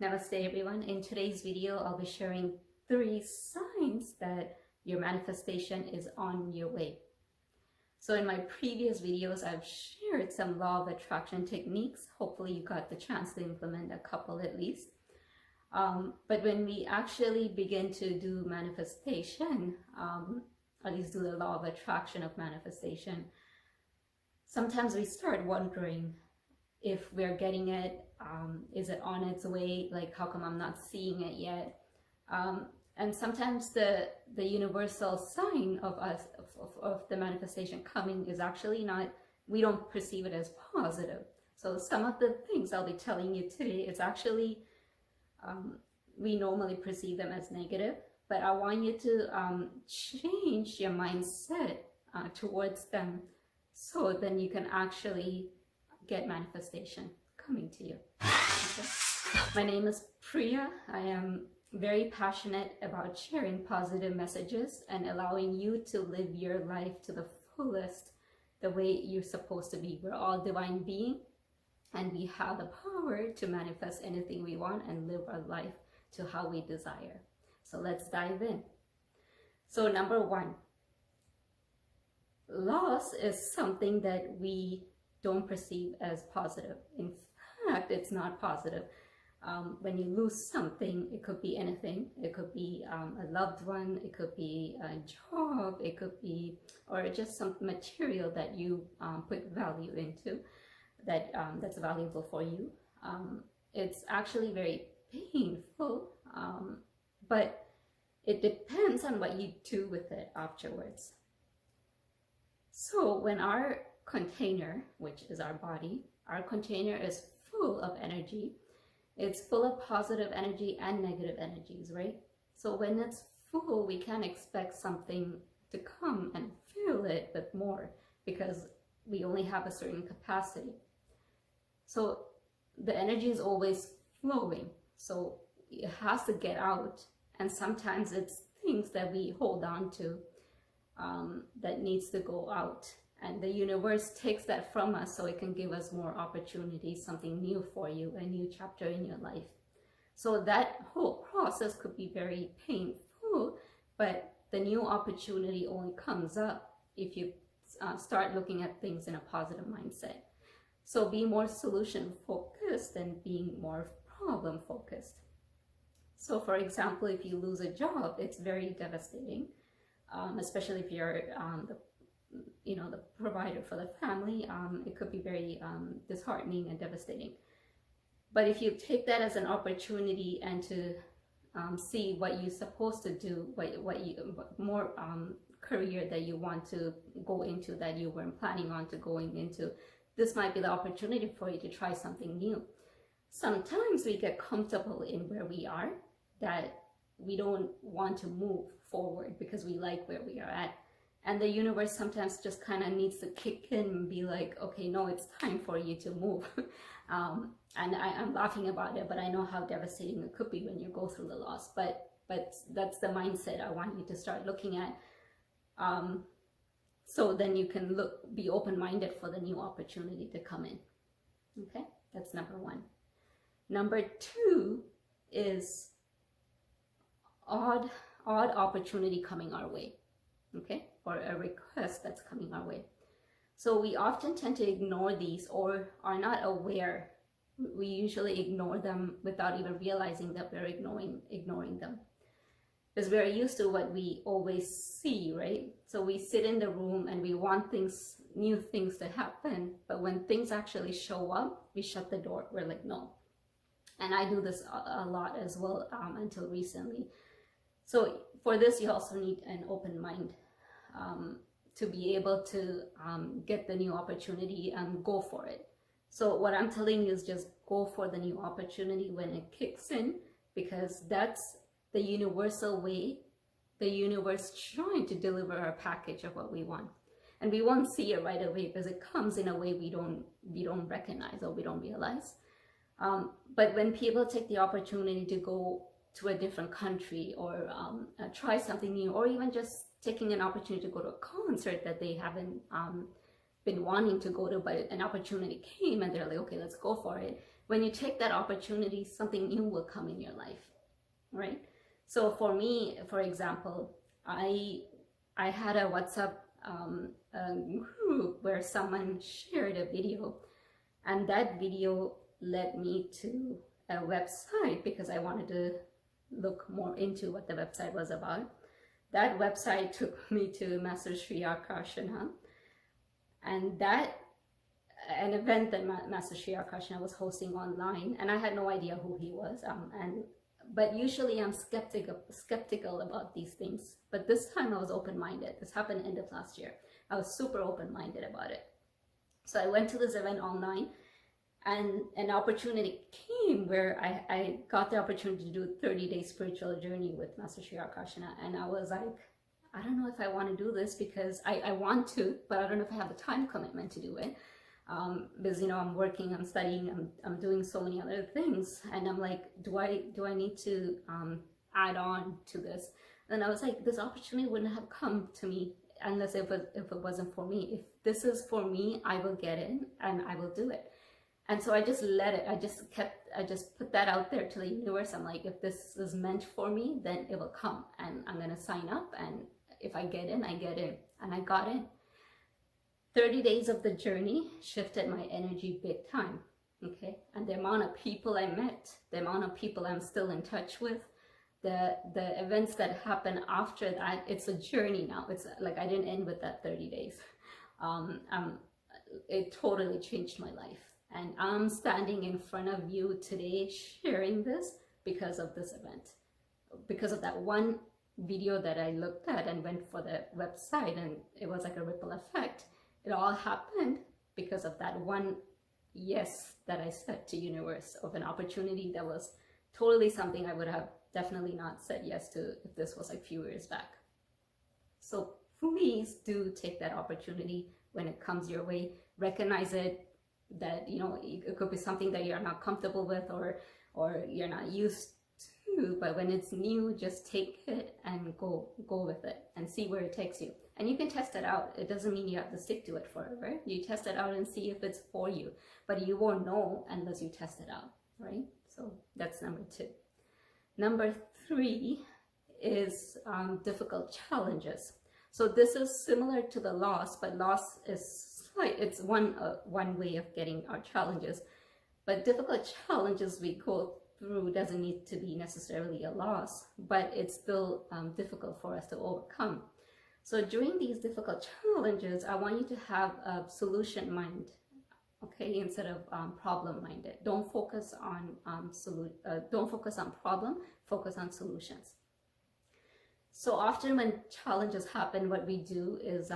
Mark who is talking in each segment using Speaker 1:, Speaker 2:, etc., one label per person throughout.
Speaker 1: Namaste everyone. In today's video, I'll be sharing 3 signs that your manifestation is on your way. So in my previous videos, I've shared some law of attraction techniques. Hopefully you got the chance to implement a couple at least. But when we actually begin to do manifestation, at least do the law of attraction of manifestation, sometimes we start wondering if we're getting it, is it on its way, like how come I'm not seeing it yet? And sometimes the universal sign of us, of the manifestation coming is actually not, we don't perceive it as positive. So some of the things I'll be telling you today, it's actually, we normally perceive them as negative, but I want you to change your mindset towards them, so then you can actually get manifestation coming to you. Okay. My name is Priya. I am very passionate about sharing positive messages and allowing you to live your life to the fullest, the way you're supposed to be. We're all divine beings, and we have the power to manifest anything we want and live our life to how we desire. So let's dive in. So number 1, loss is something that we don't perceive as positive. In fact, it's not positive. When you lose something, it could be anything. It could be a loved one, it could be a job, it could be, or just some material that you put value into, that that's valuable for you. It's actually very painful, but it depends on what you do with it afterwards. So when our container, which is our body, our container is full of energy. It's full of positive energy and negative energies, right? So when it's full, we can expect something to come and fill it with more, because we only have a certain capacity. So the energy is always flowing, so it has to get out. And sometimes it's things that we hold on to that needs to go out. And the universe takes that from us so it can give us more opportunities, something new for you, a new chapter in your life. So that whole process could be very painful, but the new opportunity only comes up if you start looking at things in a positive mindset. So be more solution focused than being more problem focused. So for example, if you lose a job, it's very devastating, especially if you're the provider for the family. It could be very disheartening and devastating. But if you take that as an opportunity and to see what you're supposed to do, what you more career that you want to go into that you weren't planning on to going into, this might be the opportunity for you to try something new. Sometimes we get comfortable in where we are, that we don't want to move forward because we like where we are at. And the universe sometimes just kind of needs to kick in and be like, okay, no, it's time for you to move. And I'm laughing about it, but I know how devastating it could be when you go through the loss. But that's the mindset I want you to start looking at. So then you can be open-minded for the new opportunity to come in. Okay, that's number 1. Number 2 is odd opportunity coming our way. Okay, or a request that's coming our way. So we often tend to ignore these or are not aware. We usually ignore them without even realizing that we're ignoring them, because we're used to what we always see, right? So we sit in the room and we want new things to happen, but when things actually show up, we shut the door. We're like, no. And I do this a lot as well, until recently. So for this, you also need an open mind, to be able to get the new opportunity and go for it. So what I'm telling you is just go for the new opportunity when it kicks in, because that's the universal way, the universe trying to deliver our package of what we want. And we won't see it right away because it comes in a way we don't recognize or we don't realize. But when people take the opportunity to go to a different country or try something new, or even just taking an opportunity to go to a concert that they haven't been wanting to go to, but an opportunity came and they're like, okay, let's go for it. when you take that opportunity, something new will come in your life, right? So for me, for example, I had a WhatsApp group where someone shared a video, and that video led me to a website because I wanted to look more into what the website was about. That website took me to Master Sri Akarshana, and that an event that Master Sri Akarshana was hosting online, and I had no idea who he was. But usually I'm skeptical about these things. But this time I was open-minded. This happened end of last year. I was super open-minded about it. So I went to this event online, and an opportunity came where I got the opportunity to do a 30-day spiritual journey with Master Sri Akarshana. And I was like, I don't know if I want to do this, because I want to, but I don't know if I have the time commitment to do it. Because, you know, I'm working, I'm studying, I'm doing so many other things, and I'm like, do I need to add on to this? And I was like, this opportunity wouldn't have come to me unless if it wasn't for me. If this is for me, I will get in and I will do it. And so I just let it. I just put that out there to the universe. I'm like, if this is meant for me, then it will come, and I'm gonna sign up, and if I get in, I get in. And I got in. 30 days of the journey shifted my energy big time, okay? And the amount of people I met, the amount of people I'm still in touch with, the events that happen after that, it's a journey now. It's like I didn't end with that 30 days. It totally changed my life. And I'm standing in front of you today sharing this because of this event. Because of that one video that I looked at and went for the website, and it was like a ripple effect. It all happened because of that one yes that I said to universe, of an opportunity that was totally something I would have definitely not said yes to if this was like a few years back. So please do take that opportunity when it comes your way. Recognize it, that, you know, it could be something that you're not comfortable with or you're not used to, but when it's new, just take it and go with it and see where it takes you. And you can test it out. It doesn't mean you have to stick to it forever. You test it out and see if it's for you, but you won't know unless you test it out, right? So that's number 2. Number 3 is difficult challenges. So this is similar to the loss, but loss is slight. It's one way of getting our challenges, but difficult challenges we go through doesn't need to be necessarily a loss, but it's still difficult for us to overcome. So during these difficult challenges, I want you to have a solution mind, okay, instead of problem minded. Don't focus on problem. Focus on solutions. So often when challenges happen, what we do is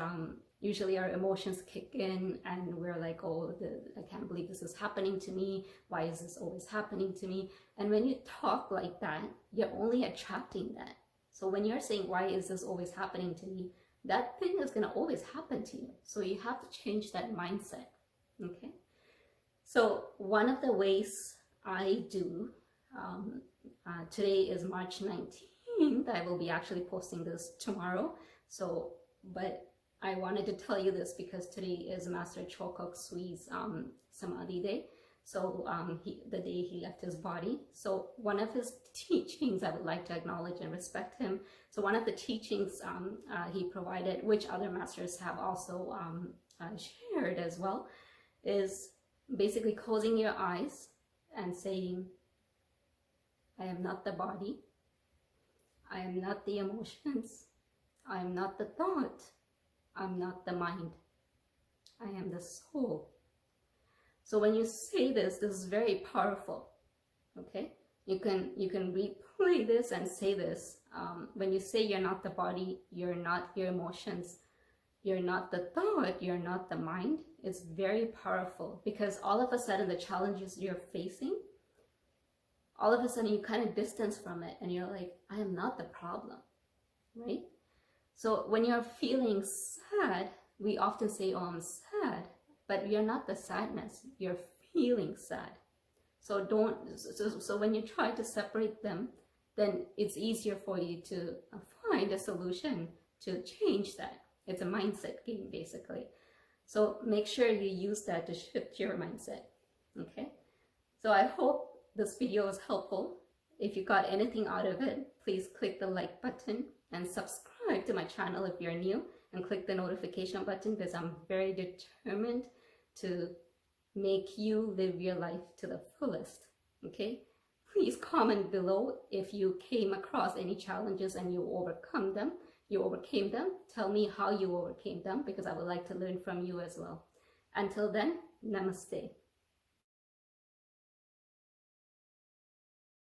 Speaker 1: usually our emotions kick in, and we're like, oh, I can't believe this is happening to me. Why is this always happening to me? And when you talk like that, you're only attracting that. So when you're saying, why is this always happening to me? That thing is going to always happen to you. So you have to change that mindset, okay? So one of the ways I do, today is March 19th. I will be actually posting this tomorrow. So, but I wanted to tell you this because today is Master Choa Kok Sui's Samadhi Day. So the day he left his body. So one of his teachings, I would like to acknowledge and respect him. So one of the teachings he provided, which other masters have also shared as well, is basically closing your eyes and saying, I am not the body. I am not the emotions. I am not the thought. I'm not the mind. I am the soul. So when you say this is very powerful, okay? You can replay this and say this. When you say you're not the body, you're not your emotions, you're not the thought, you're not the mind, it's very powerful, because all of a sudden the challenges you're facing, all of a sudden you kind of distance from it and you're like, I am not the problem, right? So when you're feeling sad, we often say, oh, I'm sad. But you're not the sadness, you're feeling sad. So so when you try to separate them, then it's easier for you to find a solution to change that. It's a mindset game, basically. So make sure you use that to shift your mindset, okay? So I hope this video was helpful. If you got anything out of it, please click the like button and subscribe to my channel if you're new, and click the notification button, because I'm very determined to make you live your life to the fullest. Okay? Please comment below if you came across any challenges and you overcame them. Tell me how you overcame them, because I would like to learn from you as well. Until then, namaste.